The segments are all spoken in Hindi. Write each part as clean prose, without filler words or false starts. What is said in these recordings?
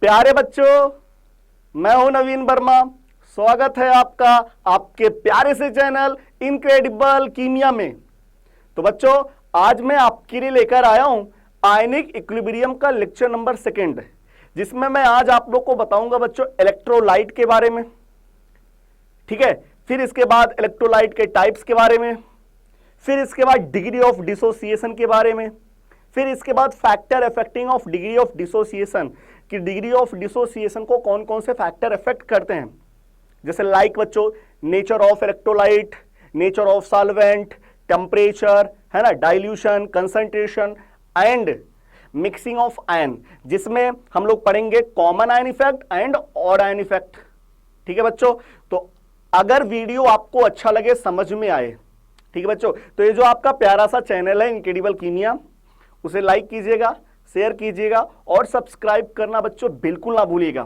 प्यारे बच्चों, मैं हूं नवीन वर्मा। स्वागत है आपका आपके प्यारे से चैनल इनक्रेडिबल कीमिया में। तो बच्चों, आज मैं आपके लिए लेकर आया हूं आयनिक इक्विलिब्रियम का लेक्चर नंबर 2, जिसमें मैं आज आप लोग को बताऊंगा बच्चों इलेक्ट्रोलाइट के बारे में। ठीक है, फिर इसके बाद इलेक्ट्रोलाइट के टाइप्स के बारे में, फिर इसके बाद डिग्री ऑफ डिसोसिएशन के बारे में, फिर इसके बाद factor affecting of degree of dissociation कि डिग्री ऑफ डिसोसिएशन को कौन कौन से फैक्टर अफेक्ट करते हैं। जैसे लाइक बच्चों, nature of electrolyte, nature of solvent, temperature, है ना, dilution, concentration and mixing of ion, जिसमें हम लोग पढ़ेंगे common ion effect and odd ion effect. ठीक है बच्चों, तो अगर वीडियो आपको अच्छा लगे, समझ में आए, ठीक है बच्चों, तो ये जो आपका प्यारा सा चैनल है इनक्रेडिबल कीमिया, उसे लाइक कीजिएगा, शेयर कीजिएगा और सब्सक्राइब करना बच्चों बिल्कुल ना भूलिएगा।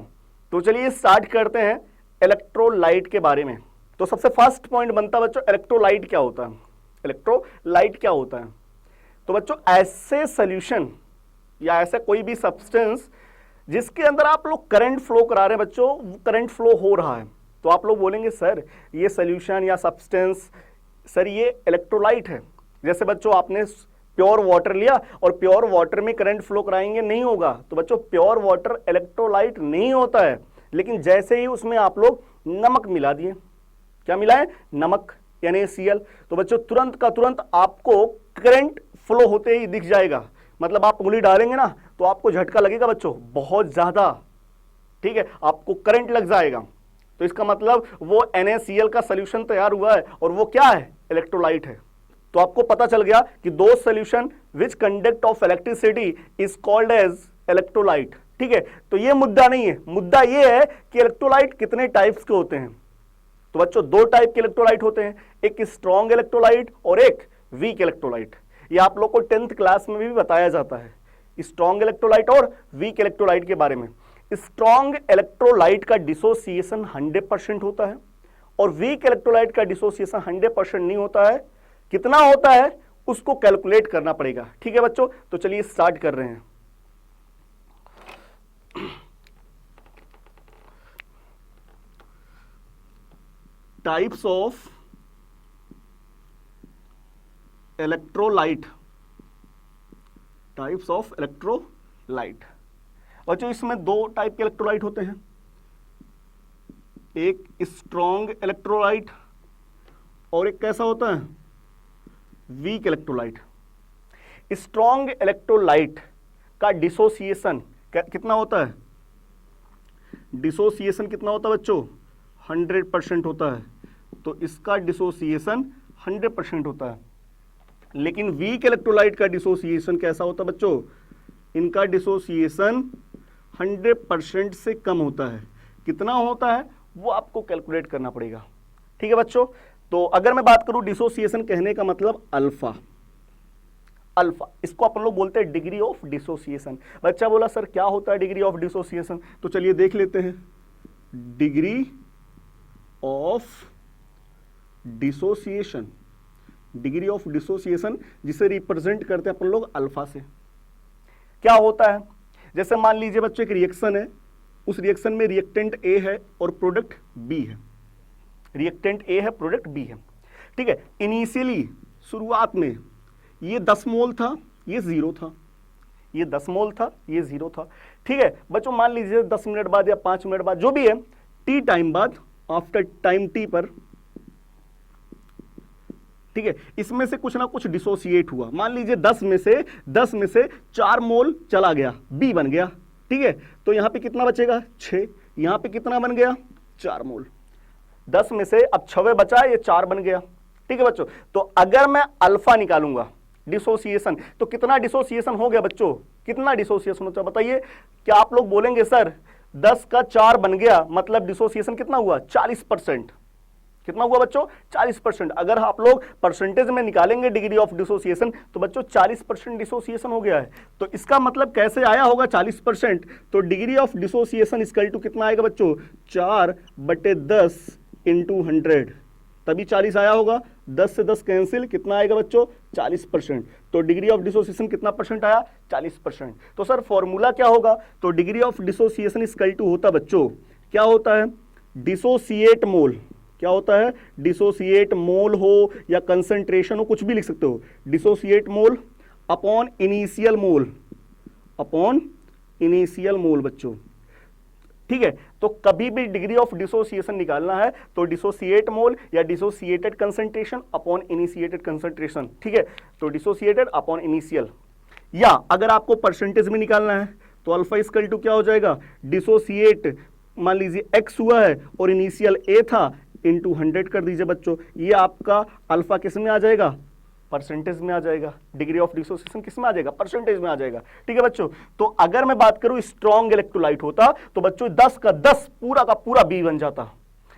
तो चलिए स्टार्ट करते हैं इलेक्ट्रोलाइट के बारे में। तो सबसे फर्स्ट पॉइंट बनता है बच्चों, इलेक्ट्रोलाइट क्या होता है। इलेक्ट्रोलाइट क्या होता है? तो बच्चों, ऐसे सॉल्यूशन या ऐसा कोई भी सब्सटेंस जिसके अंदर आप लोग करंट फ्लो करा रहे हैं बच्चों, करंट फ्लो हो रहा है, तो आप लोग बोलेंगे सर ये सॉल्यूशन या सब्सटेंस, सर ये इलेक्ट्रोलाइट है। जैसे बच्चों आपने प्योर वाटर लिया और प्योर वाटर में करंट फ्लो कराएंगे, नहीं होगा। तो बच्चों प्योर वाटर इलेक्ट्रोलाइट नहीं होता है, लेकिन जैसे ही उसमें आप लोग नमक मिला दिए, क्या मिला है? नमक NaCl, तो बच्चों तुरंत का तुरंत आपको करंट फ्लो होते ही दिख जाएगा। मतलब आप उंगली डालेंगे ना तो आपको झटका लगेगा बच्चों, बहुत ज्यादा। ठीक है, आपको करंट लग जाएगा। तो इसका मतलब वो NaCl का सोल्यूशन तैयार हुआ है और वो क्या है? इलेक्ट्रोलाइट है। तो आपको पता चल गया कि दो solution which conduct of electricity is called as electrolyte. ठीक है, तो ये मुद्दा नहीं है, मुद्दा ये है कि इलेक्ट्रोलाइट कितने टाइप्स के होते हैं। तो बच्चों दो टाइप के इलेक्ट्रोलाइट होते हैं, एक स्ट्रॉन्ग इलेक्ट्रोलाइट और एक वीक इलेक्ट्रोलाइट। ये आप लोग को 10th क्लास में भी बताया जाता है, स्ट्रॉन्ग इलेक्ट्रोलाइट और वीक इलेक्ट्रोलाइट के बारे में। स्ट्रॉन्ग इलेक्ट्रोलाइट का डिसोसिएशन 100% होता है और वीक इलेक्ट्रोलाइट का डिसोसिएशन 100% नहीं होता है। कितना होता है उसको कैलकुलेट करना पड़ेगा। ठीक है बच्चों, तो चलिए स्टार्ट कर रहे हैं। Types of electrolyte, types of electrolyte. बच्चों इसमें दो टाइप के इलेक्ट्रोलाइट होते हैं, एक स्ट्रॉन्ग इलेक्ट्रोलाइट और एक कैसा होता है? Weak electrolyte. स्ट्रॉन्ग इलेक्ट्रोलाइट का डिसोसिएशन कितना होता है? डिसोसिएशन कितना होता है बच्चों? 100% होता है। तो इसका डिसोसिएशन 100% होता है। लेकिन वीक इलेक्ट्रोलाइट का डिसोसिएशन कैसा होता है बच्चों? इनका डिसोसिएशन 100% से कम होता है। कितना होता है वो आपको कैलकुलेट करना पड़ेगा। ठीक है बच्चों, तो अगर मैं बात करूं डिसोसिएशन कहने का मतलब अल्फा, अल्फा इसको अपन लोग बोलते हैं डिग्री ऑफ डिसोसिएशन। बच्चा बोला सर क्या होता है डिग्री ऑफ डिसोसिएशन? तो चलिए देख लेते हैं। Degree of dissociation, degree of dissociation जिसे रिप्रेजेंट करते हैं अपन लोग अल्फा से। क्या होता है? जैसे मान लीजिए बच्चों एक रिएक्शन है, उस रिएक्शन में रिएक्टेंट A है और प्रोडक्ट B है। रिएक्टेंट A है, प्रोडक्ट B है। ठीक है, इनिशियली शुरुआत में ये 10 मोल था, ये 0 था, ये 10 मोल था, ये 0 था। ठीक है बच्चों, मान लीजिए 10 मिनट बाद या 5 मिनट बाद, जो भी है, T टाइम बाद, आफ्टर टाइम T पर, ठीक है, इसमें से कुछ ना कुछ डिसोसिएट हुआ। मान लीजिए 10 में से 4 मोल चला गया, B बन गया। ठीक है, तो यहां पे कितना बचेगा? 6। यहां पे कितना बन गया? 4 मोल। 10 में से अब 6 बचा, ये 4 बन गया। ठीक है बच्चों, तो अगर मैं अल्फा निकालूंगा डिसोसिएशन, तो कितना डिसोसिएशन हो गया बच्चों? कितना डिसोसिएशन होता है बताइए? क्या आप लोग बोलेंगे सर 10 का 4 बन गया, मतलब डिसोसिएशन कितना हुआ? 40%। कितना हुआ बच्चों? 40%। अगर आप लोग परसेंटेज में निकालेंगे डिग्री ऑफ डिसोसिएशन तो बच्चों 40% डिसोसिएशन हो गया है। तो इसका मतलब कैसे आया होगा 40%? तो degree of dissociation equal to कितना आएगा बच्चों? 4/10 × 100, तभी 40 आया होगा। 10 से 10 कैंसिल, कितना आएगा बच्चों 40%। तो डिग्री ऑफ डिसोसिएशन कितना परसेंट आया 40%। तो सर फॉर्मूला क्या होगा, तो degree of dissociation equal to होता बच्चों, क्या होता है, डिसोसिएट मोल, क्या होता है, डिसोसिएट मोल हो या कंसंट्रेशन हो, कुछ भी लिख सकते हो, डिसोसिएट मोल अपॉन इनिशियल मोल, अपॉन इनिशियल मोल बच्चों, ठीक है। तो कभी भी डिग्री ऑफ डिसोसिएशन निकालना है तो डिसोसिएट मोल या dissociated concentration upon initiated concentration, ठीक है। तो डिसोसिएटेड अपॉन इनिशियल, या अगर आपको परसेंटेज में निकालना है तो अल्फा इक्वल टू क्या हो जाएगा, डिसोसिएट मान लीजिए x हुआ है और इनिशियल a था, इंटू 100 कर दीजिए बच्चों, ये आपका अल्फा किस में आ जाएगा, परसेंटेज में आ जाएगा। डिग्री ऑफ डिसोसिएशन किस में आ जाएगा, परसेंटेज में आ जाएगा, ठीक है बच्चों। तो अगर मैं बात करूं स्ट्रॉन्ग इलेक्ट्रोलाइट होता तो बच्चों 10 का 10 पूरा का पूरा बी बन जाता,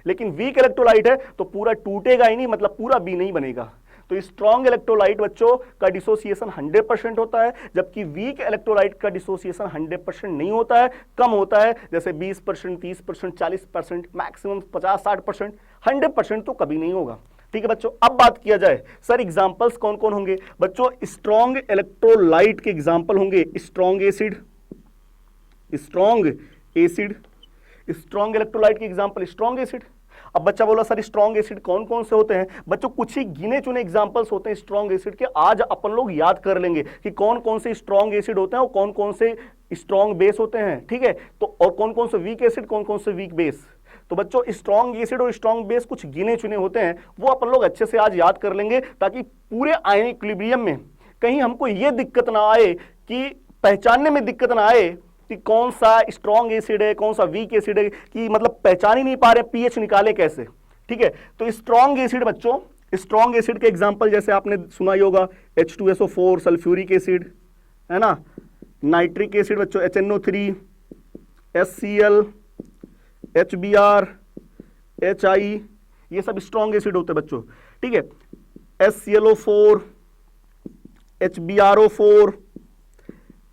लेकिन वीक इलेक्ट्रोलाइट है तो पूरा टूटेगा ही नहीं, मतलब पूरा बी नहीं बनेगा। तो स्ट्रॉन्ग इलेक्ट्रोलाइट बच्चों का डिसोसिएशन 100% होता है, जबकि वीक इलेक्ट्रोलाइट का डिसोसिएशन 100% नहीं होता है, कम होता है, जैसे 20%, 30%, 40%, मैक्सिमम 50-60%, 100% तो कभी नहीं होगा, ठीक है बच्चों। अब बात किया जाए सर एग्जांपल्स कौन कौन होंगे बच्चों, स्ट्रॉन्ग इलेक्ट्रोलाइट के एग्जांपल होंगे strong acid, strong acid, strong electrolyte के एग्जांपल स्ट्रॉन्ग एसिड। अब बच्चा बोला सर स्ट्रॉन्ग एसिड कौन कौन से होते हैं बच्चों, कुछ ही गिने चुने एग्जांपल्स होते हैं स्ट्रॉन्ग एसिड के, आज अपन लोग याद कर लेंगे कि कौन कौन से स्ट्रॉन्ग एसिड होते हैं और कौन कौन से स्ट्रॉन्ग बेस होते हैं, ठीक है। तो और कौन कौन से वीक एसिड, कौन कौन से वीक बेस। तो बच्चों स्ट्रॉन्ग एसिड और स्ट्रॉन्ग बेस कुछ गिने चुने होते हैं, वो अपन लोग अच्छे से आज याद कर लेंगे, ताकि पूरे आयनिक इक्विलिब्रियम में कहीं हमको ये दिक्कत ना आए कि पहचानने में दिक्कत ना आए कि कौन सा स्ट्रॉन्ग एसिड है कौन सा वीक एसिड है, कि मतलब पहचान ही नहीं पा रहे पीएच निकाले कैसे, ठीक है। तो स्ट्रॉन्ग एसिड बच्चों, स्ट्रॉन्ग एसिड के एग्जांपल जैसे आपने सुना ही होगा H2SO4, सल्फ्यूरिक एसिड है ना, नाइट्रिक एसिड बच्चों HNO3, HCl, HBr, HI, ये सब स्ट्रॉन्ग एसिड होते हैं बच्चों, ठीक है। HClO4, HBrO4,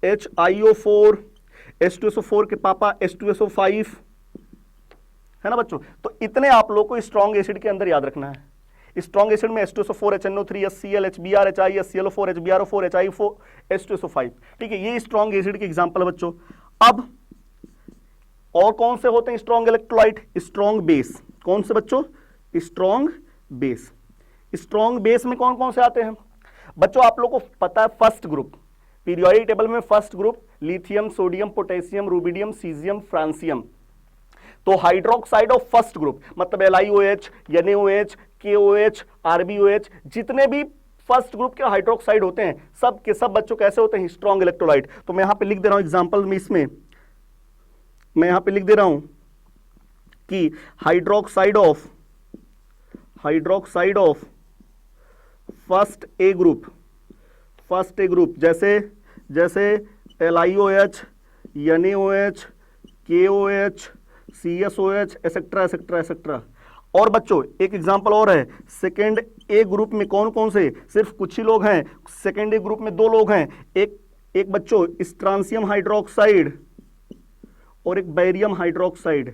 HiO4, H2SO4 के पापा H2SO5, है ना बच्चों। तो इतने आप लोग को स्ट्रॉन्ग एसिड के अंदर याद रखना है। स्ट्रॉन्ग एसिड में H2SO4, HNO3, HCl, HBr, HI, HClO4, HBrO4, HiO4, H2SO5, ठीक है। ये स्ट्रॉन्ग एसिड के एग्जांपल है बच्चों। अब और कौन से होते हैं स्ट्रॉन्ग इलेक्ट्रोलाइट, स्ट्रॉन्ग बेस, कौन से बच्चों, स्ट्रॉन्ग बेस। स्ट्रॉन्ग बेस में कौन कौन से आते हैं बच्चों, आप लोग को पता है फर्स्ट ग्रुप, पीरियोडिक टेबल में first group lithium, sodium, potassium, rubidium, caesium, francium. तो हाइड्रोक्साइड ऑफ फर्स्ट ग्रुप मतलब LiOH, NaOH, KOH, RbOH, जितने भी फर्स्ट ग्रुप के हाइड्रोक्साइड होते हैं सब के सब बच्चों कैसे होते हैं, स्ट्रॉन्ग इलेक्ट्रोलाइट। तो मैं यहां पे लिख दे रहा हूं एग्जांपल में, इसमें मैं यहां पे लिख दे रहा हूं कि hydroxide of first A group, first A group जैसे LiOH, NaOH, KOH, CSOH, etcetera etcetera etcetera. और बच्चों एक एग्जांपल और है, सेकेंड ए ग्रुप में कौन कौन से, सिर्फ कुछ ही लोग हैं, सेकेंड ए ग्रुप में 2 लोग हैं, एक बच्चों स्ट्रांसियम हाइड्रोक्साइड और एक बैरियम हाइड्रोक्साइड,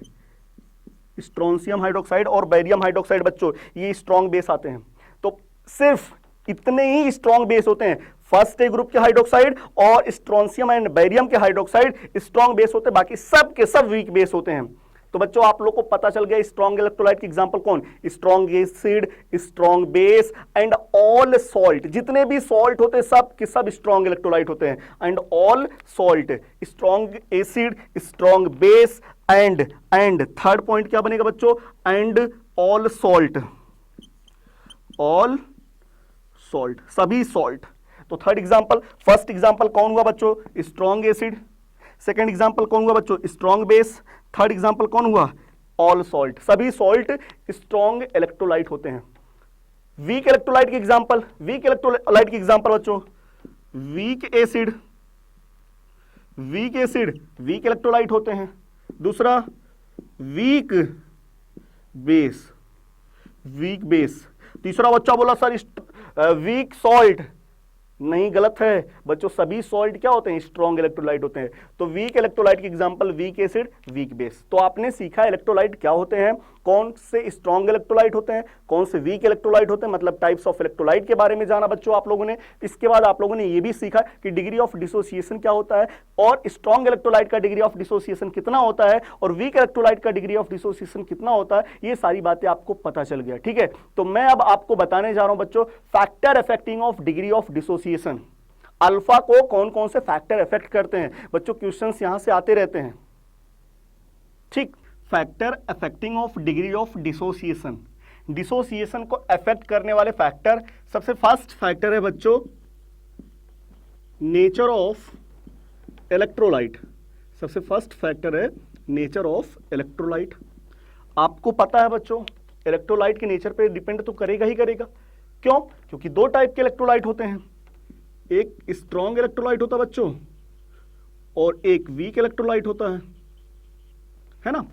स्ट्रोंसियम हाइड्रोक्साइड और बैरियम हाइड्रोक्साइड बच्चों, ये स्ट्रॉन्ग बेस आते हैं। तो सिर्फ इतने ही स्ट्रॉन्ग बेस होते हैं, फर्स्ट ए ग्रुप के हाइड्रोक्साइड और स्ट्रोंसियम एंड बैरियम के हाइड्रोक्साइड स्ट्रॉन्ग बेस होते हैं, बाकी सब के सब वीक बेस होते हैं। तो बच्चों आप लोग को पता चल गया स्ट्रॉन्ग इलेक्ट्रोलाइट के एग्जांपल कौन, strong acid, strong base and all salt, जितने भी सॉल्ट होते हैं सब के सब स्ट्रॉन्ग इलेक्ट्रोलाइट होते हैं, and all salt, strong acid, strong base and third point क्या बनेगा बच्चों, and all salt, all salt, सभी सॉल्ट। तो थर्ड एग्जांपल, फर्स्ट एग्जांपल कौन हुआ बच्चों, स्ट्रॉन्ग एसिड, सेकंड एग्जांपल कौन हुआ बच्चों, स्ट्रॉन्ग बेस, थर्ड एग्जांपल कौन हुआ, ऑल सॉल्ट, सभी सॉल्ट स्ट्रॉन्ग इलेक्ट्रोलाइट होते हैं। वीक इलेक्ट्रोलाइट के एग्जांपल, वीक इलेक्ट्रोलाइट के एग्जांपल बच्चों, weak acid, weak acid weak electrolyte होते हैं। दूसरा वीक बेस, वीक बेस। तीसरा बच्चा बोला सर वीक सॉल्ट, नहीं गलत है बच्चों, सभी सॉल्ट क्या होते हैं, स्ट्रॉन्ग इलेक्ट्रोलाइट होते हैं। तो वीक इलेक्ट्रोलाइट के example weak acid, weak base. तो आपने सीखा इलेक्ट्रोलाइट क्या होते हैं कौन से स्ट्रॉन्ग इलेक्ट्रोलाइट होते हैं, कौन से वीक इलेक्ट्रोलाइट होते हैं, मतलब टाइप्स ऑफ इलेक्ट्रोलाइट के बारे में जाना बच्चों आप लोगों ने। इसके बाद आप लोगों ने ये भी सीखा कि डिग्री ऑफ डिसोसिएशन क्या होता है, और स्ट्रॉन्ग इलेक्ट्रोलाइट का डिग्री ऑफ डिसोसिएशन कितना होता है, और वीक इलेक्ट्रोलाइट का डिग्री ऑफ डिसोसिएशन कितना होता है। ये सारी बातें आपको पता चल गया, ठीक है। तो मैं अब आपको बताने जा रहा हूं बच्चों factor affecting of degree of dissociation. Alpha को कौन कौन से फैक्टर अफेक्ट करते हैं बच्चों, क्वेश्चंस यहां से आते रहते हैं, ठीक। Factor affecting of degree of dissociation, dissociation को अफेक्ट करने वाले फैक्टर, सबसे फर्स्ट फैक्टर है बच्चों नेचर ऑफ इलेक्ट्रोलाइट। सबसे फर्स्ट फैक्टर है नेचर ऑफ इलेक्ट्रोलाइट। आपको पता है बच्चों इलेक्ट्रोलाइट के नेचर पे डिपेंड तो करेगा ही करेगा। क्यों? क्योंकि दो टाइप के इलेक्ट्रोलाइट होते हैं, एक स्ट्रॉन्ग इलेक्ट्रोलाइट होता है बच्चों और एक वीक इलेक्ट्रोलाइट होता है ना।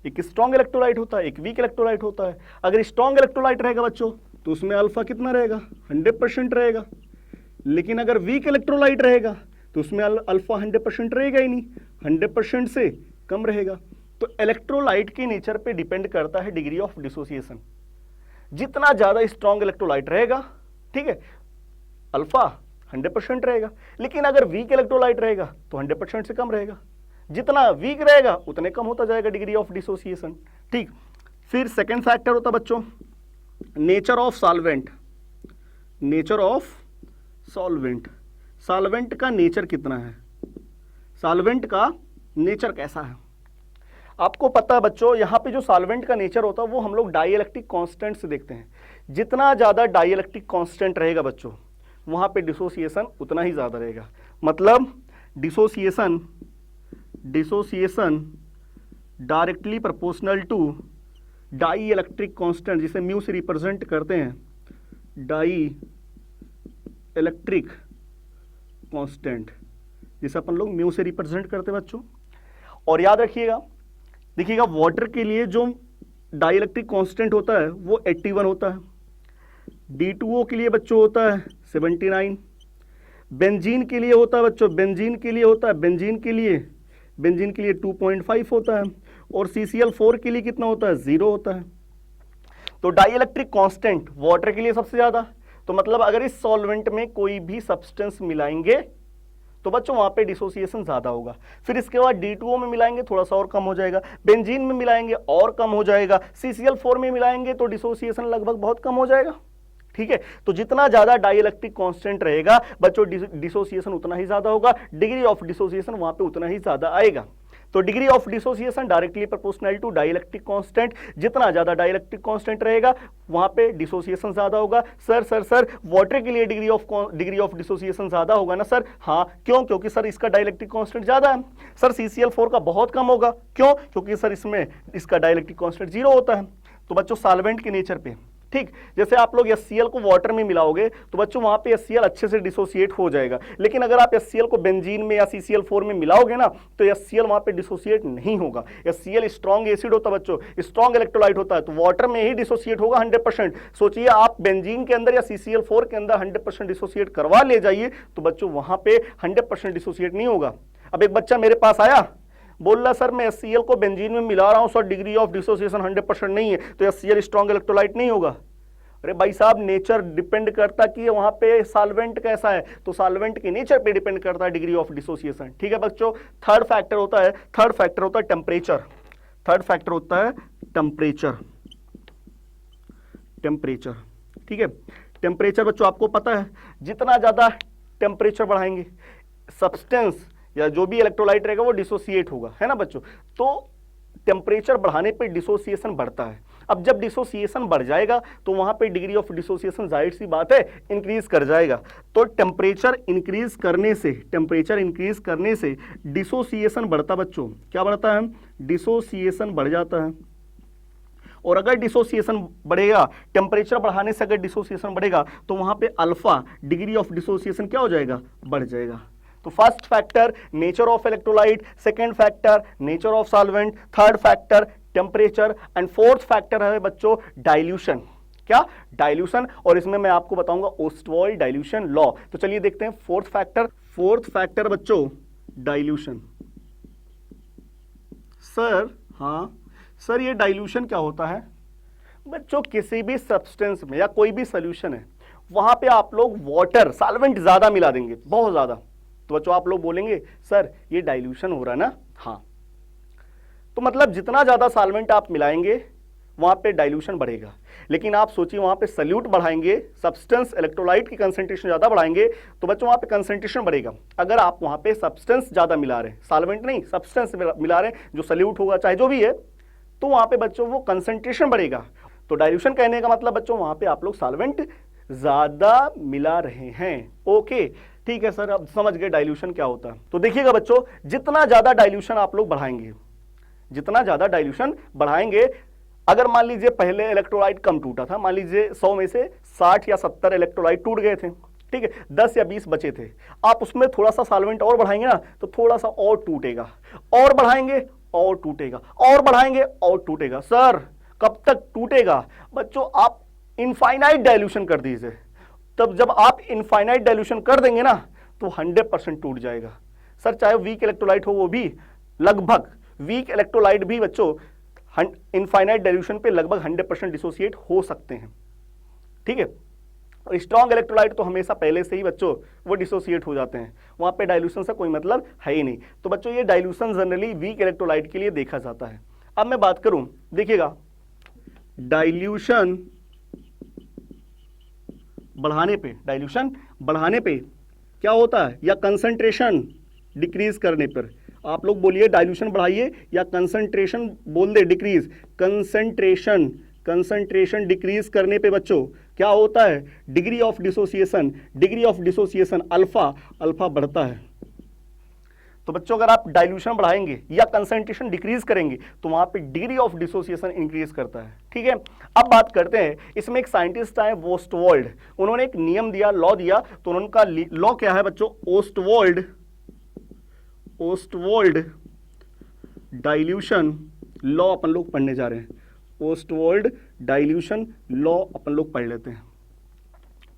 एक स्ट्रॉन्ग इलेक्ट्रोलाइट होता है, एक वीक इलेक्ट्रोलाइट होता है। अगर स्ट्रॉन्ग इलेक्ट्रोलाइट रहेगा बच्चों तो उसमें अल्फा कितना रहेगा, 100% रहेगा। लेकिन अगर वीक इलेक्ट्रोलाइट रहेगा तो उसमें अल्फा 100% रहेगा ही नहीं, 100% से कम रहेगा। तो इलेक्ट्रोलाइट के नेचर पे डिपेंड करता है डिग्री ऑफ डिसोसिएशन। जितना ज्यादा स्ट्रॉन्ग इलेक्ट्रोलाइट रहेगा, ठीक है, अल्फा 100% रहेगा। लेकिन अगर वीक इलेक्ट्रोलाइट रहेगा तो 100% से कम रहेगा। जितना वीक रहेगा उतने कम होता जाएगा डिग्री ऑफ डिसोसिएशन, ठीक। फिर सेकेंड फैक्टर होता बच्चों nature of solvent. Nature of solvent, solvent का नेचर कितना है, सॉल्वेंट का नेचर कैसा है। आपको पता है बच्चों यहां पे जो सॉल्वेंट का नेचर होता है वो हम लोग डाई इलेक्ट्रिक कांस्टेंट से देखते हैं। जितना ज्यादा डाई इलेक्ट्रिक कांस्टेंट रहेगा बच्चों वहां पे डिसोसिएशन उतना ही ज्यादा रहेगा। मतलब dissociation directly proportional to dielectric constant, जिसे म्यू से रिप्रेजेंट करते हैं, डाई इलेक्ट्रिक कांस्टेंट जिसे अपन लोग म्यू से रिप्रेजेंट करते हैं बच्चों। और याद रखिएगा, देखिएगा वाटर के लिए जो डाई इलेक्ट्रिक कांस्टेंट होता है वो 81 होता है, D2O के लिए बच्चों होता है 79, बेंजीन के लिए होता है बच्चों, बेंजीन के लिए 2.5 होता है, और CCl4 के लिए कितना होता है, 0 होता है। तो डाई इलेक्ट्रिक कांस्टेंट वाटर के लिए सबसे ज्यादा। तो मतलब अगर इस सॉल्वेंट में कोई भी सब्सटेंस मिलाएंगे तो बच्चों वहां पे डिसोसिएशन ज्यादा होगा। फिर इसके बाद D2O में मिलाएंगे थोड़ा सा और कम हो जाएगा, बेंजीन में मिलाएंगे और कम हो जाएगा, CCl4 में मिलाएंगे तो डिसोसिएशन लगभग बहुत कम हो जाएगा, ठीक है। तो जितना ज्यादा डाई इलेक्ट्रिक कांस्टेंट रहेगा बच्चों डिसोसिएशन उतना ही ज्यादा होगा, डिग्री ऑफ डिसोसिएशन वहां पे उतना ही ज्यादा आएगा। तो degree of dissociation directly proportional to dielectric constant. जितना ज्यादा डाई इलेक्ट्रिक कांस्टेंट रहेगा वहां पे डिसोसिएशन ज्यादा होगा। सर वाटर के लिए डिग्री ऑफ डिसोसिएशन ज्यादा होगा ना सर? हाँ, क्यों? क्योंकि सर इसका डाई इलेक्ट्रिक कांस्टेंट ज्यादा है। सर CCl4 का बहुत कम होगा, क्यों? क्योंकि सर इसमें इसका डाई इलेक्ट्रिक कांस्टेंट 0 होता है। तो बच्चों सॉल्वेंट के नेचर पे, ठीक, जैसे आप लोग HCl को वाटर में मिलाओगे तो बच्चों वहां पे HCl अच्छे से डिसोसिएट हो जाएगा। लेकिन अगर आप HCl को बेंजीन में या CCl4 में मिलाओगे ना तो HCl वहां पे डिसोसिएट नहीं होगा। HCl स्ट्रॉन्ग एसिड होता है बच्चों, स्ट्रॉन्ग इलेक्ट्रोलाइट होता है, तो वाटर में ही डिसोसिएट होगा 100%। सोचिए आप बेंजीन के अंदर या CCl4 के अंदर 100% डिसोसिएट करवा ले जाइए तो बच्चों वहां पे 100% डिसोसिएट नहीं होगा। अब एक बच्चा मेरे पास आया, बोल रहा सर मैं HCl को बेंजीन में मिला रहा हूं सर, डिग्री ऑफ डिसोसिएशन 100% नहीं है, तो HCl स्ट्रॉन्ग इलेक्ट्रोलाइट नहीं होगा। अरे भाई साहब, नेचर डिपेंड करता कि वहां पे सॉल्वेंट कैसा है, तो सॉल्वेंट के नेचर पे डिपेंड करता है डिग्री ऑफ डिसोसिएशन, ठीक है बच्चों। थर्ड फैक्टर होता है टेम्परेचर। टेम्परेचर, ठीक है। टेम्परेचर बच्चों आपको पता है जितना ज्यादा टेम्परेचर बढ़ाएंगे सब्सटेंस या जो भी इलेक्ट्रोलाइट रहेगा वो डिसोसिएट होगा, है ना बच्चों। तो टेम्परेचर बढ़ाने पे डिसोसिएशन बढ़ता है। अब जब डिसोसिएशन बढ़ जाएगा तो वहां पे डिग्री ऑफ डिसोसिएशन जाहिर सी बात है इंक्रीज कर जाएगा। तो टेम्परेचर इंक्रीज करने से डिसोसिएशन बढ़ता बच्चों, क्या बढ़ता है, डिसोसिएशन बढ़ जाता है। और अगर डिसोसिएशन बढ़ेगा, टेम्परेचर बढ़ाने से अगर डिसोसिएशन बढ़ेगा तो वहां पे अल्फा डिग्री ऑफ डिसोसिएशन क्या हो जाएगा, बढ़ जाएगा। तो first factor nature of electrolyte, second factor nature of solvent, third factor temperature, and fourth factor है बच्चों डाइल्यूशन। क्या? डाइल्यूशन। और इसमें मैं आपको बताऊंगा ओस्टवाल्ड डाइल्यूशन लॉ। तो चलिए देखते हैं फोर्थ फैक्टर बच्चों डाइल्यूशन। सर हाँ सर ये डाइल्यूशन क्या होता है? बच्चों किसी भी सब्सटेंस में या कोई भी सोल्यूशन है वहां पे आप लोग वाटर सॉल्वेंट ज्यादा मिला देंगे, बहुत ज्यादा, तो बच्चों आप लोग बोलेंगे सर ये डाइल्यूशन हो रहा है ना। हाँ, तो मतलब जितना ज्यादा सॉल्वेंट आप मिलाएंगे वहां पे डाइल्यूशन बढ़ेगा। लेकिन आप सोचिए वहां पे सल्यूट बढ़ाएंगे, सब्सटेंस इलेक्ट्रोलाइट की कंसंट्रेशन ज्यादा बढ़ाएंगे तो बच्चों वहां पे कंसंट्रेशन बढ़ेगा। अगर आप वहां पे सब्सटेंस ज्यादा मिला रहे हैं, सॉल्वेंट नहीं सब्सटेंस मिला रहे हैं, जो सल्यूट होगा चाहे जो भी है, तो वहां पे बच्चों वो कंसंट्रेशन बढ़ेगा। तो डाइल्यूशन कहने का मतलब बच्चों वहां पे आप लोग सॉल्वेंट ज्यादा मिला रहे हैं। ओके ठीक है सर, अब समझ गए डाइल्यूशन क्या होता है। तो देखिएगा बच्चों, जितना ज्यादा डाइल्यूशन आप लोग बढ़ाएंगे, जितना ज्यादा डाइल्यूशन बढ़ाएंगे, अगर मान लीजिए पहले इलेक्ट्रोलाइट कम टूटा था, मान लीजिए 100 में से 60 या 70 इलेक्ट्रोलाइट टूट गए थे, ठीक है, 10 या 20 बचे थे, आप उसमें थोड़ा सा सॉल्वेंट और बढ़ाएंगे ना तो थोड़ा सा और टूटेगा, और बढ़ाएंगे और टूटेगा, और बढ़ाएंगे और टूटेगा। सर कब तक टूटेगा? बच्चों आप इनफाइनाइट डाइल्यूशन कर दीजिए, तब जब आप इनफाइनाइट डाइल्यूशन कर देंगे ना तो 100% टूट जाएगा। सर चाहे वीक इलेक्ट्रोलाइट हो, वो भी लगभग वीक इलेक्ट्रोलाइट भी बच्चों इनफाइनाइट डाइल्यूशन पे लगभग 100% डिसोसिएट हो सकते हैं, ठीक है। और स्ट्रॉन्ग इलेक्ट्रोलाइट तो हमेशा पहले से ही बच्चों वो डिसोसिएट हो जाते हैं, वहां पे डाइल्यूशन से कोई मतलब है ही नहीं। तो बच्चों ये डाइल्यूशन जनरली वीक इलेक्ट्रोलाइट के लिए देखा जाता है। अब मैं बात करूं, देखिएगा डाइल्यूशन बढ़ाने पे, डाइल्यूशन बढ़ाने पे क्या होता है, या कंसंट्रेशन डिक्रीज करने पर, आप लोग बोलिए डाइल्यूशन बढ़ाइए या कंसंट्रेशन बोल they decrease, concentration, concentration decrease करने पे बच्चों क्या होता है, degree of dissociation, degree of dissociation alpha, alpha बढ़ता है। तो बच्चों अगर आप डाइल्यूशन बढ़ाएंगे या कंसंट्रेशन डिक्रीज करेंगे तो वहां पे डिग्री ऑफ डिसोसिएशन इंक्रीज करता है, ठीक है। अब बात करते हैं, इसमें एक साइंटिस्ट आए ओस्टवाल्ड, उन्होंने एक नियम दिया, लॉ दिया, तो उनका लॉ क्या है बच्चों, ओस्टवाल्ड, ओस्टवाल्ड डाइल्यूशन लॉ अपन लोग पढ़ने जा रहे हैं। ओस्टवाल्ड डाइल्यूशन लॉ अपन लोग पढ़ लेते हैं,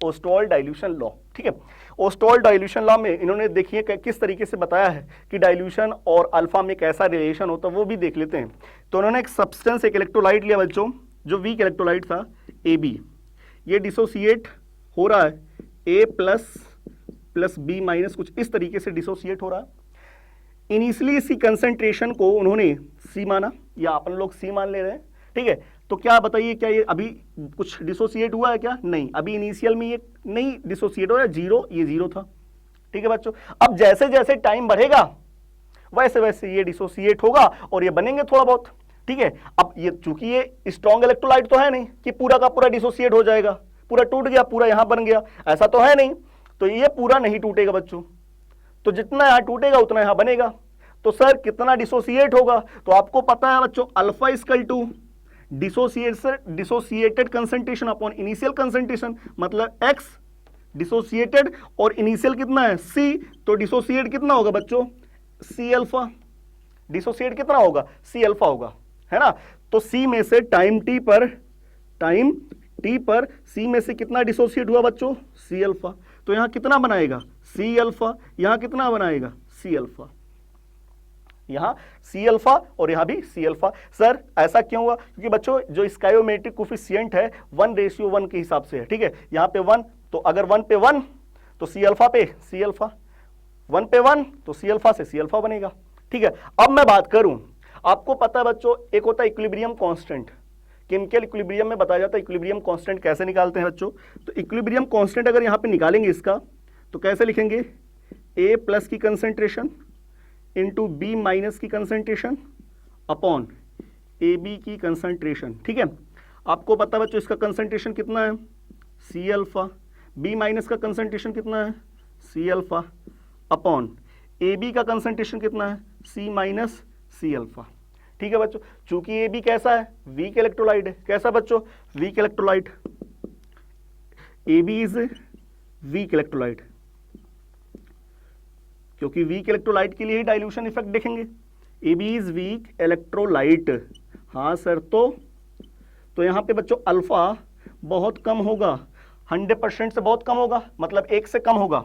ओस्टवाल्ड डाइल्यूशन लॉ, ठीक है। ओस्टवाल्ड डाइल्यूशन लॉ में इन्होंने देखिए किस तरीके से बताया है कि डाइल्यूशन और अल्फा में कैसा रिलेशन होता है, वो भी देख लेते हैं। तो उन्होंने एक सब्सटेंस, एक इलेक्ट्रोलाइट लिया बच्चों, जो वीक इलेक्ट्रोलाइट था AB, ये डिसोसिएट हो रहा है A प्लस B माइनस, कुछ इस तरीके से डिसोसिएट हो रहा है। इनिशियली इसी कंसंट्रेशन को उन्होंने C माना, या अपन लोग C मान ले रहे हैं, ठीक है। तो क्या बताइए, क्या ये अभी कुछ डिसोसिएट हुआ है क्या? नहीं, अभी इनिशियल में ये नहीं डिसोसिएट हो रहा है, जीरो, ये जीरो था, ठीक है बच्चों। अब जैसे जैसे टाइम बढ़ेगा वैसे वैसे ये डिसोसिएट होगा और ये बनेंगे थोड़ा बहुत, ठीक है। अब ये चूंकि ये स्ट्रॉन्ग इलेक्ट्रोलाइट तो है नहीं कि पूरा का पूरा डिसोसिएट हो जाएगा, पूरा टूट गया, पूरा यहां बन गया, ऐसा तो है नहीं, तो ये पूरा नहीं टूटेगा बच्चों, तो जितना यहां टूटेगा उतना यहां बनेगा। तो सर कितना डिसोसिएट होगा? तो आपको पता है बच्चों, alpha equal to dissociated concentration upon initial concentration, मतलब x डिसोसिएटेड और इनिशियल कितना है C, तो डिसोसिएट कितना होगा बच्चों, C अल्फा, डिसोसिएट कितना होगा, C अल्फा होगा, है ना। तो C में से टाइम t पर C में से कितना डिसोसिएट हुआ बच्चों, C अल्फा, तो यहां कितना बनाएगा, C अल्फा, यहां कितना बनाएगा, C अल्फा, यहां C अल्फा और यहां भी C अल्फा। सर ऐसा क्यों हुआ? क्योंकि बच्चों जो स्कायोमेट्रिक कोफिशिएंट है 1:1 के हिसाब से है, ठीक है। यहां पे 1, तो अगर 1 पे 1 तो C अल्फा पे C अल्फा, 1 पे 1 तो C अल्फा से C अल्फा बनेगा, ठीक है। अब मैं बात करूं, आपको पता है बच्चों एक होता है इक्विलिब्रियम कांस्टेंट, केमिकल इक्विलिब्रियम में बताया जाता है इक्विलिब्रियम कांस्टेंट कैसे निकालते हैं बच्चों। तो इक्विलिब्रियम कांस्टेंट अगर यहां पे निकालेंगे इसका, तो कैसे लिखेंगे, A प्लस की कंसंट्रेशन इंटू B माइनस की कंसंट्रेशन अपॉन AB की कंसंट्रेशन, ठीक है। आपको पता है बच्चों इसका कंसंट्रेशन कितना है, C अल्फा, B माइनस का कंसंट्रेशन कितना है, C अल्फा, अपॉन AB का कंसंट्रेशन कितना है, C माइनस C अल्फा, ठीक है बच्चों। चूंकि AB कैसा है, वीक इलेक्ट्रोलाइट है, कैसा बच्चों, weak electrolyte, AB is weak electrolyte, क्योंकि वीक इलेक्ट्रोलाइट के लिए ही डाइल्यूशन इफेक्ट देखेंगे। AB इज वीक इलेक्ट्रोलाइट, हाँ सर, तो यहां पे बच्चों अल्फा बहुत कम होगा, 100% से बहुत कम होगा, मतलब 1 से कम होगा,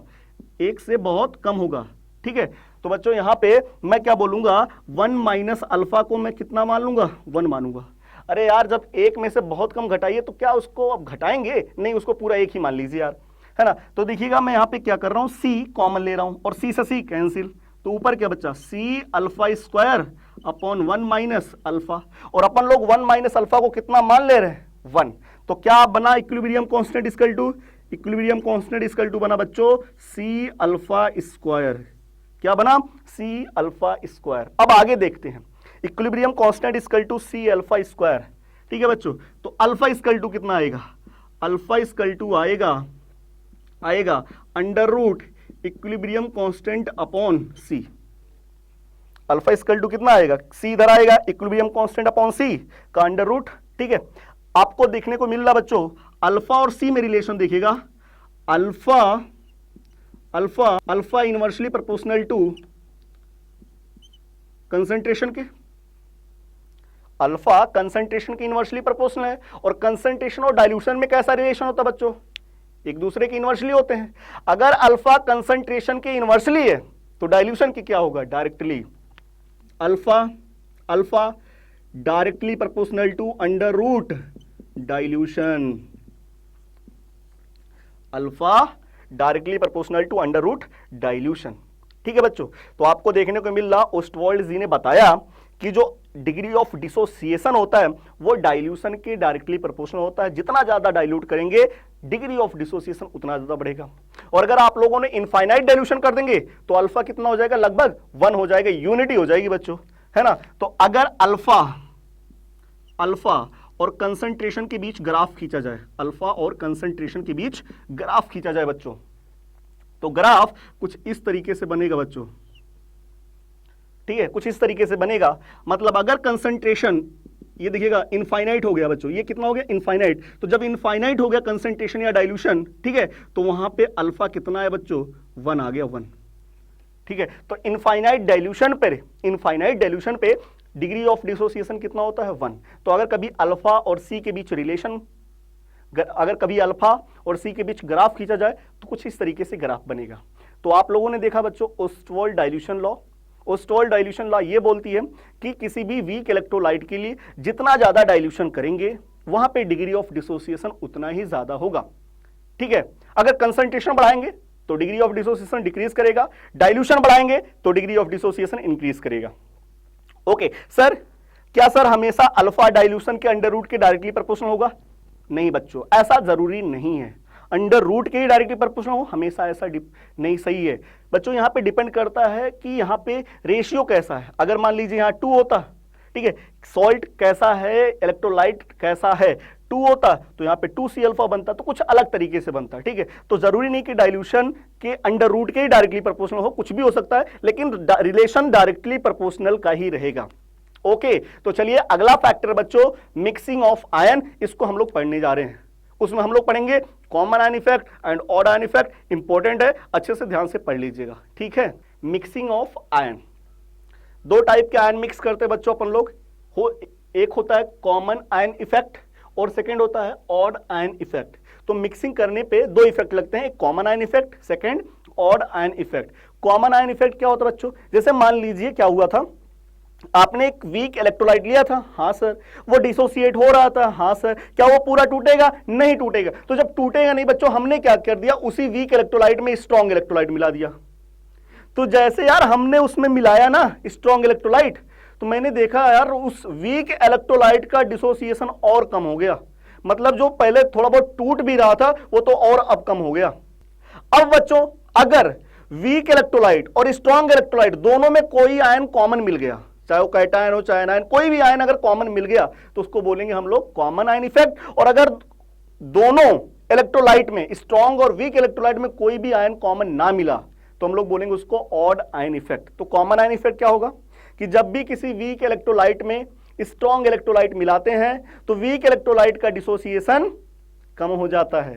1 से बहुत कम होगा, ठीक है। तो बच्चों यहां पे मैं क्या बोलूंगा, 1 माइनस अल्फा को मैं कितना मान लूंगा, 1 मानूंगा। अरे यार जब एक में से बहुत कम घटाइए तो क्या उसको अब घटाएंगे, नहीं उसको पूरा एक ही मान लीजिए यार, है ना। तो देखिएगा मैं यहां पे क्या कर रहा हूं, सी कॉमन ले रहा हूं और सी से सी कैंसिल, तो ऊपर क्या बच्चा, C alpha square upon 1 minus alpha, और अपन लोग 1 माइनस अल्फा को कितना मान ले रहे हैं, 1। तो क्या बना equilibrium constant equal to, equilibrium constant equal to बना बच्चों सी अल्फा स्क्वायर, क्या बना, सी अल्फा स्क्वायर। अब आगे देखते हैं, equilibrium constant equal to C alpha square, ठीक है बच्चों। तो अल्फा इक्वल टू कितना आएगा, अल्फा इक्वल टू आएगा under root equilibrium constant upon C. Alpha equal to कितना आएगा, सी इधर आएगा, इक्विलिब्रियम कांस्टेंट अपॉन सी का अंडर रूट, ठीक है। आपको देखने को मिल रहा बच्चों अल्फा और सी में रिलेशन देखिएगा, alpha inversely proportional to concentration के, अल्फा कंसंट्रेशन के इनवर्सली प्रोपोर्शनल है, और कंसंट्रेशन और डाइल्यूशन में कैसा रिलेशन होता है बच्चों, एक दूसरे के इनवर्सली होते हैं। अगर अल्फा कंसंट्रेशन के इनवर्सली है तो डाइल्यूशन की क्या होगा, directly alpha directly proportional to under root dilution, alpha directly proportional to under root dilution, ठीक है बच्चों। तो आपको देखने को मिल रहा, ओस्टवाल्ड जी ने बताया कि जो डिग्री ऑफ डिसोसिएशन होता है वो डाइल्यूशन के डायरेक्टली प्रोपोर्शनल होता है, जितना ज्यादा डाइल्यूट करेंगे डिग्री ऑफ डिसोसिएशन उतना ज्यादा बढ़ेगा। और अगर आप लोगों ने इनफाइनाइट डाइल्यूशन कर देंगे तो अल्फा कितना हो जाएगा, लगभग 1 हो जाएगा, यूनिटी हो जाएगी बच्चों, है ना। तो अगर अल्फा और कंसंट्रेशन के बीच ग्राफ खींचा जाए, अल्फा और कंसंट्रेशन के बीच ग्राफ खींचा जाए बच्चों, तो ग्राफ कुछ इस तरीके से बनेगा बच्चों, ठीक है, कुछ इस तरीके से बनेगा। मतलब अगर कंसंट्रेशन, ये देखिएगा इनफाइनाइट हो गया बच्चों, ये कितना हो गया, इनफाइनाइट। तो जब इनफाइनाइट हो गया कंसंट्रेशन या डाइल्यूशन, ठीक है, तो वहां पे अल्फा कितना है बच्चों, 1 आ गया, 1, ठीक है। तो इनफाइनाइट डाइल्यूशन पे डिग्री ऑफ डिसोसिएशन कितना होता है, 1। तो अगर कभी अल्फा और सी के बीच रिलेशन, अगर कभी अल्फा और सी के बीच ग्राफ खींचा जाए तो कुछ इस तरीके से ग्राफ बनेगा। तो आप लोगों ने देखा बच्चों Ostwald dilution law, Ostwald dilution law ये बोलती है कि किसी भी वीक इलेक्ट्रोलाइट के लिए जितना ज्यादा डाइल्यूशन करेंगे वहां पे डिग्री ऑफ डिसोसिएशन उतना ही ज्यादा होगा, ठीक है। अगर कंसंट्रेशन बढ़ाएंगे तो डिग्री ऑफ डिसोसिएशन डिक्रीज करेगा, डाइल्यूशन बढ़ाएंगे तो डिग्री ऑफ डिसोसिएशन इंक्रीज करेगा। ओके सर, क्या सर हमेशा अल्फा डाइल्यूशन के अंडर रूट के डायरेक्टली प्रोपोर्शनल होगा, नहीं बच्चों ऐसा जरूरी नहीं है, अंडर रूट के ही डायरेक्टली प्रोपोर्शनल हो हमेशा, ऐसा नहीं सही है बच्चों। यहां पे डिपेंड करता है कि यहां पे रेशियो कैसा है। अगर मान लीजिए यहां 2 होता, ठीक है, सॉल्ट कैसा है, इलेक्ट्रोलाइट कैसा है, 2 होता तो यहां पे 2C अल्फा बनता, तो कुछ अलग तरीके से बनता, ठीक है। तो जरूरी नहीं कि डाइल्यूशन के अंडर रूट के ही डायरेक्टली प्रोपोर्शनल हो, कुछ भी हो सकता है, लेकिन रिलेशन डायरेक्टली प्रोपोर्शनल का ही रहेगा। ओके, तो चलिए अगला फैक्टर बच्चों मिक्सिंग ऑफ आयन, इसको हम लोग पढ़ने जा रहे हैं। उसमें हम लोग पढ़ेंगे common ion effect and odd ion effect, important है, अच्छे से ध्यान से पढ़ लीजिएगा, ठीक है। मिक्सिंग ऑफ आयन, 2 टाइप के आयन मिक्स करते हैं बच्चों अपन लोग, एक होता है कॉमन आयन इफेक्ट और सेकेंड होता है ऑड आयन इफेक्ट। तो मिक्सिंग करने पे 2 इफेक्ट लगते हैं, एक common ion effect, second odd ion effect. Common ion effect क्या होता है बच्चों, जैसे मान लीजिए क्या हुआ था, आपने एक वीक इलेक्ट्रोलाइट लिया था, हाँ सर, वो डिसोसिएट हो रहा था, हाँ सर, क्या वो पूरा टूटेगा, नहीं टूटेगा। तो जब टूटेगा नहीं बच्चों, हमने क्या कर दिया, उसी वीक इलेक्ट्रोलाइट में स्ट्रॉन्ग इलेक्ट्रोलाइट मिला दिया। तो जैसे यार हमने उसमें मिलाया ना स्ट्रॉन्ग इलेक्ट्रोलाइट, तो मैंने देखा यार उस वीक इलेक्ट्रोलाइट का डिसोसिएशन और कम हो गया, मतलब जो पहले थोड़ा बहुत टूट भी रहा था वो तो और अब कम हो गया। अब बच्चों अगर वीक इलेक्ट्रोलाइट और स्ट्रॉन्ग इलेक्ट्रोलाइट दोनों में कोई आयन कॉमन मिल गया, चाहे वो कैटायन हो चाहे आयन, कोई भी आयन अगर कॉमन मिल गया तो उसको बोलेंगे हम लोग कॉमन आयन इफेक्ट। और अगर दोनों इलेक्ट्रोलाइट में, स्ट्रॉन्ग और वीक इलेक्ट्रोलाइट में कोई भी आयन कॉमन ना मिला तो हम लोग बोलेंगे उसको ऑड आयन इफेक्ट। तो कॉमन आयन इफेक्ट क्या होगा कि जब भी किसी वीक इलेक्ट्रोलाइट में स्ट्रॉन्ग इलेक्ट्रोलाइट मिलाते हैं तो वीक इलेक्ट्रोलाइट का डिसोसिएशन कम हो जाता है,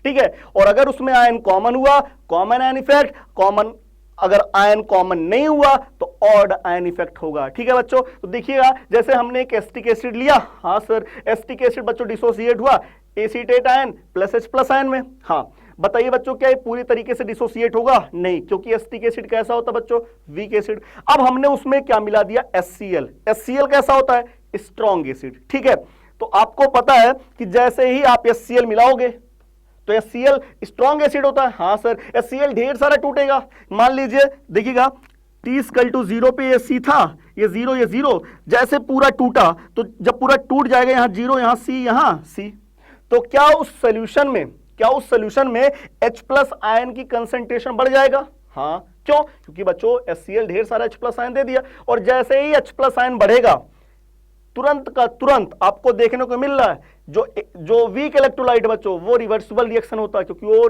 ठीक है। और अगर उसमें आयन कॉमन हुआ, कॉमन आयन इफेक्ट, कॉमन अगर आयन कॉमन नहीं हुआ तो ऑड आयन इफेक्ट होगा, ठीक है बच्चों। तो देखिएगा जैसे हमने एक एसिटिक एसिड लिया, हाँ सर, एसिटिक एसिड बच्चों डिसोसिएट हुआ acetate ion plus H+ ion में, हाँ, बताइए बच्चों, क्या ये पूरी तरीके से डिसोसिएट होगा? नहीं, क्योंकि एसिटिक एसिड कैसा होता है बच्चों? Weak acid. अब हमने उसमें क्या मिला दिया? HCl। HCl कैसा होता है? Strong acid. ठीक है, तो आपको पता है कि जैसे ही आप HCl मिलाओगे तो HCl स्ट्रॉन्ग एसिड होता है। हाँ सर, HCl ढेर सारा टूटेगा। मान लीजिए, देखिएगा, T=0 पे ये C था, ये जीरो, जैसे पूरा टूटा तो जब पूरा टूट जाएगा, यहां 0, यहां C, यहां C, तो क्या उस सॉल्यूशन में H+ आयन की कंसंट्रेशन बढ़ जाएगा? हाँ, क्यों? क्योंकि बच्चों HCl ढेर सारा H+ आयन दे दिया, और जैसे ही H+ आयन बढ़ेगा तुरंत का तुरंत आपको देखने को मिल रहा है जो वीक इलेक्ट्रोलाइट बच्चों, वो रिवर्सिबल रिएक्शन होता है, क्योंकि वो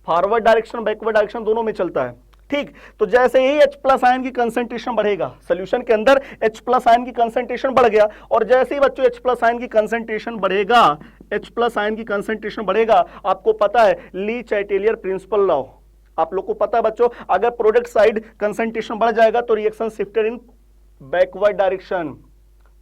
फॉरवर्ड डायरेक्शन बैकवर्ड डायरेक्शन दोनों में चलता है। ठीक, तो जैसे ही H+ आयन की कंसंट्रेशन बढ़ेगा, सॉल्यूशन के अंदर H+ आयन की कंसंट्रेशन बढ़ गया, और जैसे ही बच्चों H+ आयन की कंसंट्रेशन बढ़ेगा, आपको पता है ली चाइटेलियर प्रिंसिपल लॉ, आप लोग को पता है बच्चों, अगर प्रोडक्ट साइड कंसंट्रेशन बढ़ जाएगा तो reaction shifted in backward direction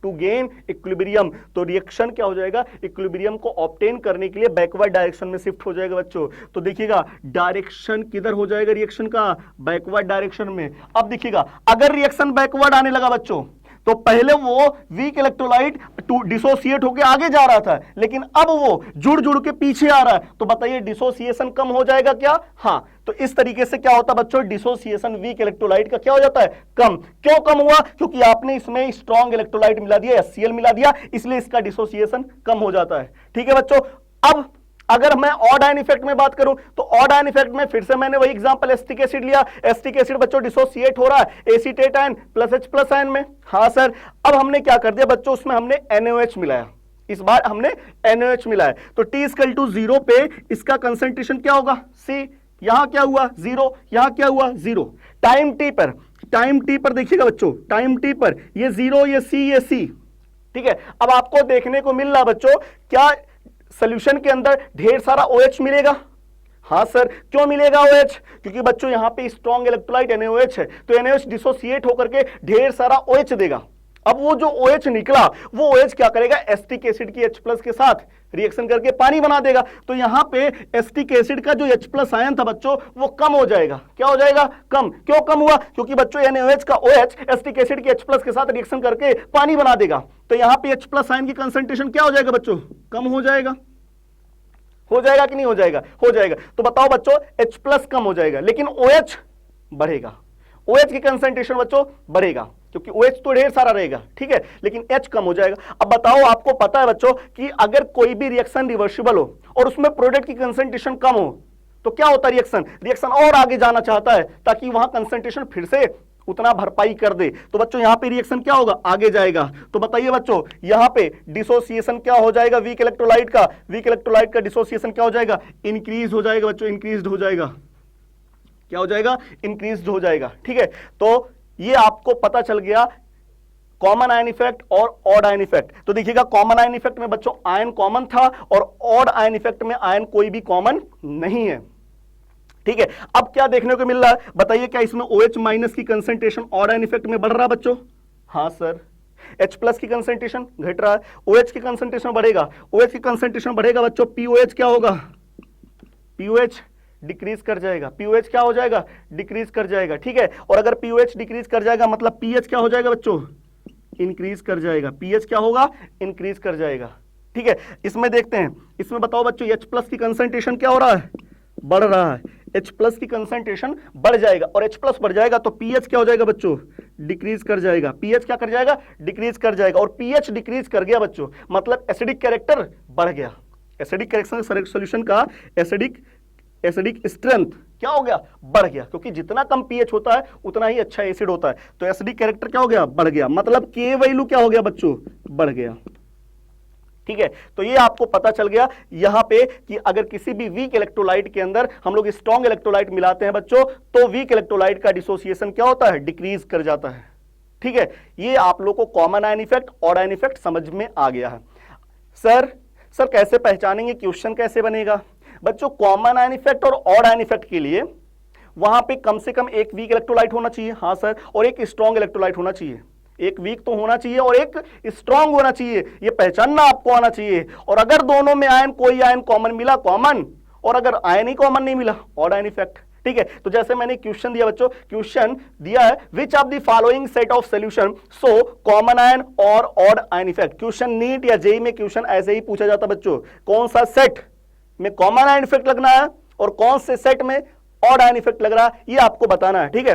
to gain equilibrium. तो रिएक्शन क्या हो जाएगा? इक्विलिब्रियम को ऑब्टेन करने के लिए बैकवर्ड डायरेक्शन में शिफ्ट हो जाएगा बच्चों। तो देखिएगा, डायरेक्शन किधर हो जाएगा रिएक्शन का? बैकवर्ड डायरेक्शन में। अब देखिएगा, अगर रिएक्शन बैकवर्ड आने लगा बच्चों, तो पहले वो वीक इलेक्ट्रोलाइट डिसोसिएट होकर आगे जा रहा था, लेकिन अब वो जुड़ के पीछे आ रहा है, तो बताइए डिसोसिएशन कम हो जाएगा क्या? हाँ, तो इस तरीके से क्या होता है बच्चों? डिसोसिएशन वीक इलेक्ट्रोलाइट का क्या हो जाता है? कम। क्यों कम हुआ? क्योंकि आपने इसमें स्ट्रॉन्ग इलेक्ट्रोलाइट मिला दिया, HCl मिला दिया, इसलिए इसका डिसोसिएशन कम हो जाता है। ठीक है बच्चों, अब अगर मैं ऑड आयन इफेक्ट में बात करूं, तो ऑड आयन इफेक्ट में फिर से मैंने वही एग्जांपल एसिटिक एसिड लिया। एसिटिक एसिड बच्चों डिसोसिएट हो रहा है acetate ion plus H+ ion में। हाँ सर, अब हमने क्या कर दिया बच्चों? उसमें हमने NaOH मिलाया, इस बार हमने NaOH मिलाया, तो T=0 पे इसका कंसंट्रेशन क्या होगा? C। यहां क्या हुआ? 0, यहां क्या हुआ? 0। टाइम टी पर देखिएगा बच्चों, टाइम टी पर ये 0, ये C, ये C। ठीक है, अब आपको देखने को मिल रहा बच्चों, क्या सॉल्यूशन के अंदर ढेर सारा OH मिलेगा? हाँ सर, क्यों मिलेगा OH? क्योंकि बच्चों यहां पे स्ट्रॉन्ग इलेक्ट्रोलाइट NaOH है, तो NaOH डिसोसिएट होकर के ढेर सारा OH देगा। अब वो जो OH निकला, वो OH क्या करेगा? एसिटिक एसिड की H+ के साथ रिएक्शन करके पानी बना देगा। तो यहां पे एसिटिक एसिड का जो H+ आयन था बच्चों, वो कम हो जाएगा। क्या हो जाएगा? कम। क्यों कम हुआ? क्योंकि बच्चों NaOH का OH एसिटिक एसिड की H+ के साथ रिएक्शन करके पानी बना देगा, तो यहां पे H+ आयन की कंसंट्रेशन क्या हो जाएगा बच्चों? कम हो जाएगा। हो जाएगा कि नहीं हो जाएगा? हो जाएगा। तो बताओ बच्चों, H+ कम हो जाएगा, लेकिन OH बढ़ेगा। OH की कंसंट्रेशन बच्चों बढ़ेगा, क्योंकि OH तो ढेर सारा रहेगा, ठीक है, लेकिन H कम हो जाएगा। अब बताओ, आपको पता है बच्चों कि अगर कोई भी रिएक्शन रिवर्सिबल हो और उसमें प्रोडक्ट की कंसंट्रेशन कम हो, तो क्या होता है? रिएक्शन और आगे जाना चाहता है, ताकि वहां कंसंट्रेशन फिर से उतना भरपाई कर दे। तो बच्चों यहां पे रिएक्शन क्या होगा? आगे जाएगा। तो बताइए बच्चों, यहां पे डिसोसिएशन क्या हो जाएगा? वीक इलेक्ट्रोलाइट का डिसोसिएशन क्या हो जाएगा? इंक्रीज हो जाएगा बच्चों, इंक्रीज हो जाएगा। क्या हो जाएगा? इंक्रीज हो जाएगा। ठीक है, तो ये आपको पता चल गया कॉमन आयन इफेक्ट और ऑड आयन इफेक्ट। तो देखिएगा, कॉमन आयन इफेक्ट में बच्चों आयन कॉमन था, और ऑड आयन इफेक्ट में आयन कोई भी कॉमन नहीं है। ठीक है, अब क्या देखने को मिल रहा है? बताइए, क्या इसमें OH- की कंसंट्रेशन ऑड आयन इफेक्ट में बढ़ रहा है बच्चों? हाँ सर। H+ की कंसंट्रेशन घट रहा है, OH की कंसंट्रेशन बढ़ेगा। OH की कंसंट्रेशन बढ़ेगा बच्चों, POH क्या होगा? POH डिक्रीज कर जाएगा। POH क्या हो जाएगा? डिक्रीज कर जाएगा। ठीक है, और अगर POH डिक्रीज कर जाएगा, मतलब pH क्या हो जाएगा बच्चों? इंक्रीज कर जाएगा। pH क्या होगा? इंक्रीज कर जाएगा। ठीक है, इसमें देखते हैं, इसमें बताओ बच्चों, H+ की कंसंट्रेशन क्या हो रहा है? बढ़ रहा है। H+ की कंसंट्रेशन बढ़ जाएगा, और H+ बढ़ जाएगा, तो pH क्या हो जाएगा बच्चों? डिक्रीज कर जाएगा। pH क्या कर जाएगा? डिक्रीज कर जाएगा, और pH डिक्रीज कर गया बच्चों, मतलब एसिडिक कैरेक्टर बढ़ गया। एसिडिक कैरेक्टर सॉल्यूशन का एसिडिक स्ट्रेंथ क्या हो गया? बढ़ गया, क्योंकि जितना कम pH होता है उतना ही अच्छा एसिड होता है। तो एसिडिक कैरेक्टर क्या हो गया? बढ़ गया, मतलब K वैल्यू क्या हो गया बच्चों? बढ़ गया। ठीक है, तो ये आपको पता चल गया यहां पे कि अगर किसी भी वीक इलेक्ट्रोलाइट के अंदर हम लोग स्ट्रॉन्ग इलेक्ट्रोलाइट मिलाते हैं बच्चों, तो वीक इलेक्ट्रोलाइट का डिसोसिएशन क्या होता है? डिक्रीज कर जाता है। ठीक है, ये आप लोग को common ion effect, odd ion effect समझ में आ गया है। सर कैसे पहचानेंगे? क्वेश्चन कैसे बनेगा बच्चों? कॉमन आयन इफेक्ट और ऑड आयन इफेक्ट के लिए वहां पे कम से कम एक वीक इलेक्ट्रोलाइट होना चाहिए। हाँ सर, और एक स्ट्रॉन्ग इलेक्ट्रोलाइट होना चाहिए। एक वीक तो होना चाहिए और एक स्ट्रॉन्ग होना चाहिए, ये पहचानना आपको आना चाहिए। और अगर दोनों में आयन, कोई आयन कॉमन मिला, कॉमन, और अगर आयन ही कॉमन नहीं मिला, ऑड आयन इफेक्ट। ठीक है, तो जैसे मैंने क्वेश्चन दिया बच्चों, क्वेश्चन दिया है which of the following set of solution so common ion और odd ion effect. Question NEET या जेई में क्वेश्चन ऐसे ही पूछा जाता बच्चों, कौन सा सेट में कॉमन आयन इफेक्ट लगना है और कौन से सेट में ऑड आयन इफेक्ट लग रहा है, ये आपको बताना है। ठीक है,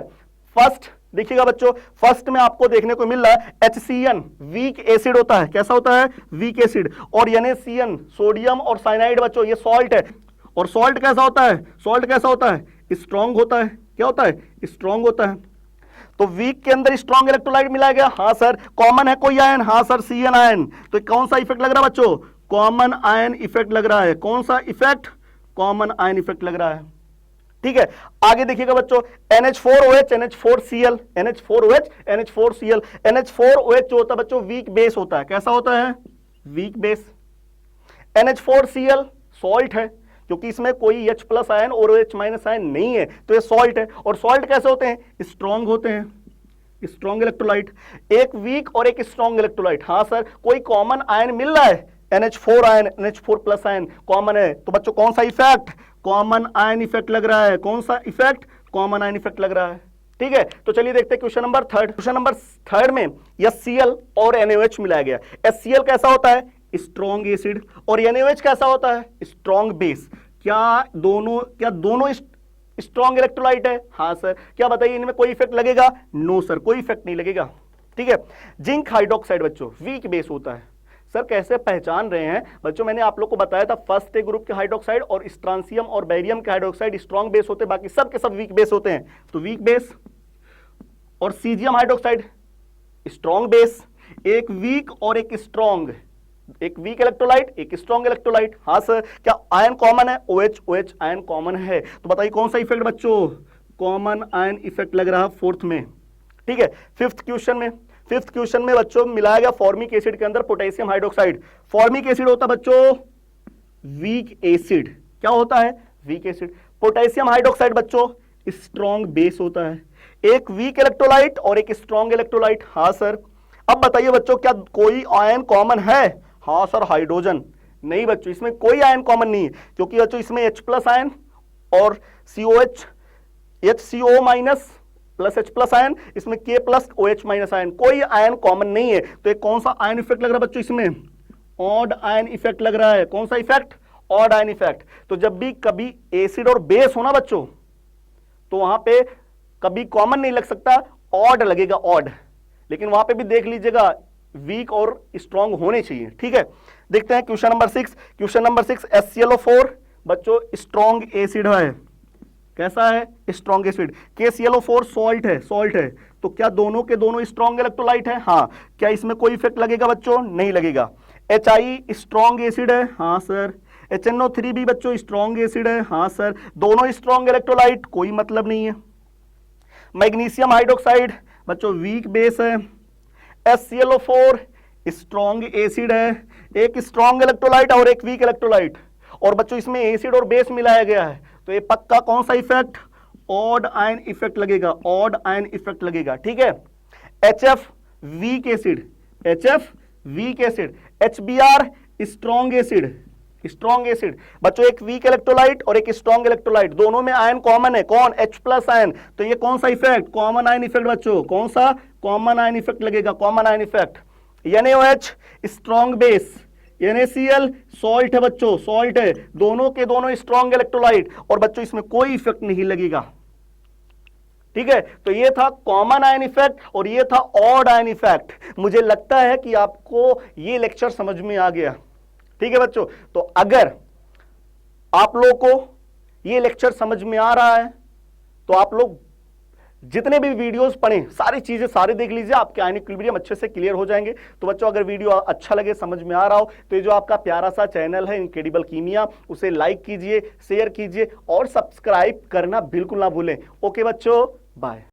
फर्स्ट देखिएगा बच्चों, फर्स्ट में आपको देखने को मिल रहा है HCN वीक एसिड होता है। कैसा होता है? Weak acid. और NaCN सोडियम और साइनाइड बच्चों ये सॉल्ट है। और सॉल्ट कैसा होता है? सॉल्ट कैसा होता है? स्ट्रॉन्ग होता है। क्या होता है? स्ट्रॉन्ग होता है। तो वीक के अंदर स्ट्रॉन्ग इलेक्ट्रोलाइट मिलाया गया, हाँ सर। कॉमन है कोई आयन? हाँ सर, CN आयन। तो कौन सा इफेक्ट लग रहा है बच्चों? कॉमन आयन इफेक्ट लग रहा है। कौन सा इफेक्ट? कॉमन आयन इफेक्ट लग रहा है। ठीक है, आगे देखिएगा बच्चों, NH4OH NH4Cl NH4OH NH4Cl। NH4OH जो होता है बच्चों वीक बेस होता है। कैसा होता है? Weak base. NH4Cl सॉल्ट है, क्योंकि इसमें कोई H प्लस आयन और OH माइनस आयन नहीं है, तो ये सॉल्ट है। और सॉल्ट कैसे होते हैं? स्ट्रॉन्ग होते हैं, स्ट्रॉन्ग इलेक्ट्रोलाइट। एक वीक और एक स्ट्रॉन्ग इलेक्ट्रोलाइट, हाँ सर। कोई कॉमन आयन मिल रहा है, NH4 ion NH4 plus ion common है, तो बच्चों कौन सा इफेक्ट? कॉमन आयन इफेक्ट लग रहा है। कौन सा इफेक्ट? कॉमन आयन इफेक्ट लग रहा है। ठीक है, तो चलिए देखते हैं question number third. Question number third में HCl और NaOH मिलाया गया। HCl कैसा होता है? Strong acid. और NaOH कैसा होता है? Strong base. क्या दोनों स्ट्रॉन्ग इलेक्ट्रोलाइट है? हाँ सर। क्या बताइए इनमें कोई इफेक्ट लगेगा? नो सर, कोई इफेक्ट नहीं लगेगा। ठीक है, जिंक हाइड्रोक्साइड बच्चों वीक बेस होता है। सर कैसे पहचान रहे हैं बच्चों? मैंने आप लोग को बताया था फर्स्ट ए ग्रुप के हाइड्रोक्साइड और स्ट्रांसियम और बैरियम के हाइड्रोक्साइड स्ट्रॉन्ग बेस होते हैं, बाकी सब के सब वीक बेस होते हैं। तो वीक बेस और सीजियम हाइड्रोक्साइड स्ट्रॉन्ग बेस। एक वीक और एक स्ट्रॉन्ग, एक वीक इलेक्ट्रोलाइट एक स्ट्रॉन्ग इलेक्ट्रोलाइट। हाँ सर। क्या आयन कॉमन है? OH आयन कॉमन है। तो बताइए कौन सा इफेक्ट बच्चों? कॉमन आयन इफेक्ट लग रहा है फोर्थ में। ठीक है, फिफ्थ क्वेश्चन में बच्चों मिलाया गया फॉर्मिक एसिड के अंदर पोटेशियम हाइड्रोक्साइड। फॉर्मिक एसिड होता है बच्चों वीक एसिड। क्या होता है? Weak acid. पोटेशियम हाइड्रोक्साइड बच्चों स्ट्रॉन्ग बेस होता है। एक वीक इलेक्ट्रोलाइट और एक स्ट्रॉन्ग इलेक्ट्रोलाइट। हाँ सर। अब बताइए बच्चों क्या कोई आयन कॉमन है? हाँ सर, हाइड्रोजन। नहीं बच्चों, इसमें कोई आयन कॉमन नहीं है, क्योंकि बच्चों इसमें H प्लस आयन और COH HCO minus plus H plus ion, इसमें K plus OH minus ion, कोई आयन कॉमन नहीं है। तो एक कौन सा आयन इफेक्ट लग रहा है बच्चों? इसमें ऑड आयन इफेक्ट लग रहा है। कौन सा इफेक्ट? Odd ion effect. तो जब भी कभी एसिड और बेस होना बच्चों, तो वहां पे कभी कॉमन नहीं लग सकता, ऑड लगेगा, ऑड। लेकिन वहां पे भी देख लीजिएगा वीक और स्ट्रॉन्ग होने चाहिए। ठीक है, देखते हैं question number 6। Question number 6 HClO4 बच्चों स्ट्रॉन्ग एसिड है। कैसा है? Strong acid. KClO4 सॉल्ट है। तो क्या दोनों के दोनों स्ट्रॉन्ग इलेक्ट्रोलाइट है? हाँ। क्या इसमें कोई इफेक्ट लगेगा बच्चों? नहीं लगेगा। HI स्ट्रॉन्ग एसिड है। हाँ सर। HNO3 भी बच्चों स्ट्रॉन्ग एसिड है। हाँ सर। दोनों स्ट्रॉन्ग इलेक्ट्रोलाइट, कोई मतलब नहीं है। मैग्नीशियम हाइड्रोक्साइड बच्चों वीक बेस है। HClO4 स्ट्रॉन्ग एसिड है। एक स्ट्रॉन्ग इलेक्ट्रोलाइट और एक वीक इलेक्ट्रोलाइट, और बच्चों इसमें एसिड और बेस मिलाया गया है, तो ये पक्का कौन सा इफेक्ट? ऑड आयन इफेक्ट लगेगा। ऑड आयन इफेक्ट लगेगा। ठीक है, HF weak acid, HBr strong acid बच्चों एक वीक इलेक्ट्रोलाइट और एक स्ट्रॉन्ग इलेक्ट्रोलाइट, दोनों में आयन कॉमन है। कौन? H plus ion. तो ये कौन सा इफेक्ट? कॉमन आयन इफेक्ट बच्चों। कौन सा? कॉमन आयन इफेक्ट लगेगा, common ion effect. NaOH strong base, NaCl salt है बच्चों, सॉल्ट है। दोनों के दोनों स्ट्रॉन्ग इलेक्ट्रोलाइट, और बच्चों इसमें कोई इफेक्ट नहीं लगेगा। ठीक है, तो ये था कॉमन आयन इफेक्ट और ये था ऑड आयन इफेक्ट। मुझे लगता है कि आपको ये लेक्चर समझ में आ गया। ठीक है बच्चों, तो अगर आप लोग को ये लेक्चर समझ में आ रहा है तो आप लोग जितने भी वीडियोस पढ़ें सारी चीजें सारे देख लीजिए, आपके आयनिक इक्विलिब्रियम अच्छे से क्लियर हो जाएंगे। तो बच्चों अगर वीडियो अच्छा लगे, समझ में आ रहा हो, तो ये जो आपका प्यारा सा चैनल है इनक्रेडिबल कीमिया, उसे लाइक कीजिए, शेयर कीजिए और सब्सक्राइब करना बिल्कुल ना भूलें। ओके बच्चों, बाय।